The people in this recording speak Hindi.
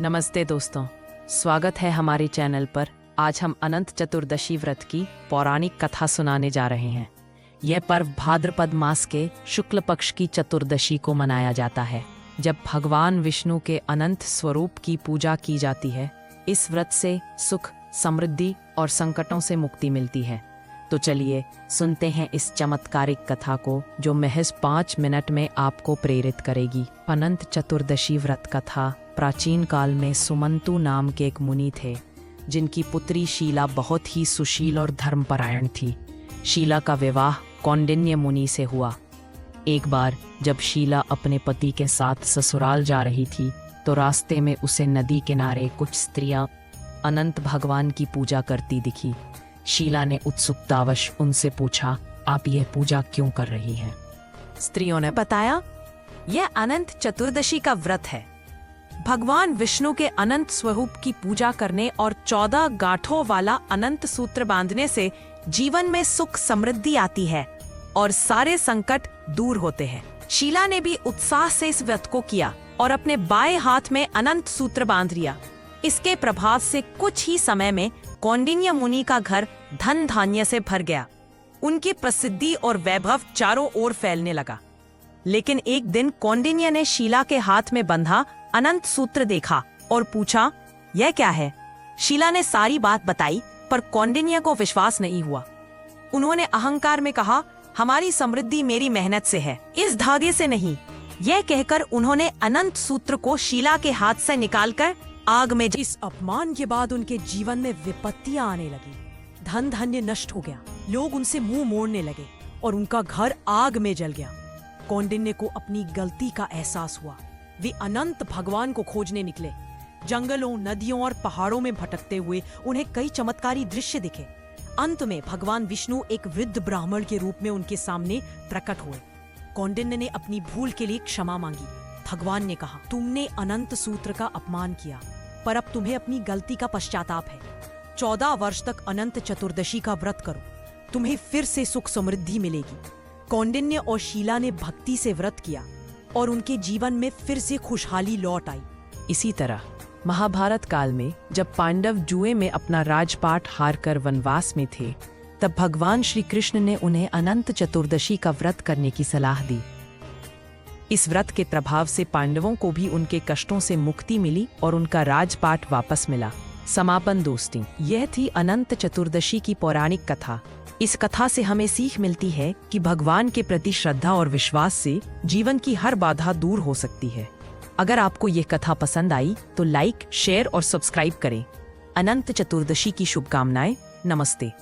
नमस्ते दोस्तों, स्वागत है हमारे चैनल पर। आज हम अनंत चतुर्दशी व्रत की पौराणिक कथा सुनाने जा रहे हैं। यह पर्व भाद्रपद मास के शुक्ल पक्ष की चतुर्दशी को मनाया जाता है, जब भगवान विष्णु के अनंत स्वरूप की पूजा की जाती है। इस व्रत से सुख, समृद्धि और संकटों से मुक्ति मिलती है। तो चलिए सुनते हैं इस चमत्कारिक कथा को, जो महज 5 मिनट में आपको प्रेरित करेगी। अनंत चतुर्दशी व्रत कथा। प्राचीन काल में सुमंतु नाम के एक मुनि थे, जिनकी पुत्री शीला बहुत ही सुशील और धर्मपरायण थी। शीला का विवाह कौंडिन्य मुनि से हुआ। एक बार जब शीला अपने पति के साथ ससुराल जा रही थी, तो रास्ते में उसे नदी किनारे कुछ स्त्रियां अनंत भगवान की पूजा करती दिखी। शीला ने उत्सुकतावश उनसे पूछा, आप यह पूजा क्यों कर रही हैं? स्त्रियों ने बताया, यह अनंत चतुर्दशी का व्रत है। भगवान विष्णु के अनंत स्वरूप की पूजा करने और 14 गांठों वाला अनंत सूत्र बांधने से जीवन में सुख समृद्धि आती है और सारे संकट दूर होते हैं। शीला ने भी उत्साह से इस व्रत को किया और अपने बाएं हाथ में अनंत सूत्र बांध लिया। इसके प्रभाव से कुछ ही समय में कौंडिन्य मुनि का घर धन धान्य से भर गया। उनकी प्रसिद्धि और वैभव चारों ओर फैलने लगा। लेकिन एक दिन कौंडिन्य ने शीला के हाथ में बंधा अनंत सूत्र देखा और पूछा, यह क्या है? शीला ने सारी बात बताई, पर कौंडिन्य को विश्वास नहीं हुआ। उन्होंने अहंकार में कहा, हमारी समृद्धि मेरी मेहनत से है, इस धागे से नहीं। यह कहकर उन्होंने अनंत सूत्र को शीला के हाथ से निकालकर आग में। इस अपमान के बाद उनके जीवन में विपत्तियां आने लगी। धन धान्य नष्ट हो गया, लोग उनसे मुंह मोड़ने लगे और उनका घर आग में जल गया। कौंडिन्य को अपनी गलती का एहसास हुआ। वे अनंत भगवान को खोजने निकले। जंगलों, नदियों और पहाड़ों में भटकते हुए उन्हें कई चमत्कारी दृश्य दिखे। अंत में भगवान विष्णु एक वृद्ध ब्राह्मण के रूप में उनके सामने प्रकट हुए। कौंडिन्य ने अपनी भूल के लिए क्षमा मांगी। भगवान ने कहा, तुमने अनंत सूत्र का अपमान किया, पर अब तुम्हें अपनी गलती का पश्चाताप है। 14 वर्ष तक अनंत चतुर्दशी का व्रत करो, तुम्हें फिर से सुख समृद्धि मिलेगी। कौंडिन्य और शीला ने भक्ति से व्रत किया और उनके जीवन में फिर से खुशहाली लौट आई। इसी तरह महाभारत काल में जब पांडव जुए में अपना राजपाट हारकर वनवास में थे, तब भगवान श्री कृष्ण ने उन्हें अनंत चतुर्दशी का व्रत करने की सलाह दी। इस व्रत के प्रभाव से पांडवों को भी उनके कष्टों से मुक्ति मिली और उनका राजपाट वापस मिला। समापन दोस्ती, यह थी अनंत चतुर्दशी की पौराणिक कथा। इस कथा से हमें सीख मिलती है कि भगवान के प्रति श्रद्धा और विश्वास से जीवन की हर बाधा दूर हो सकती है। अगर आपको यह कथा पसंद आई तो लाइक, शेयर और सब्सक्राइब करें। अनंत चतुर्दशी की शुभकामनाएं। नमस्ते।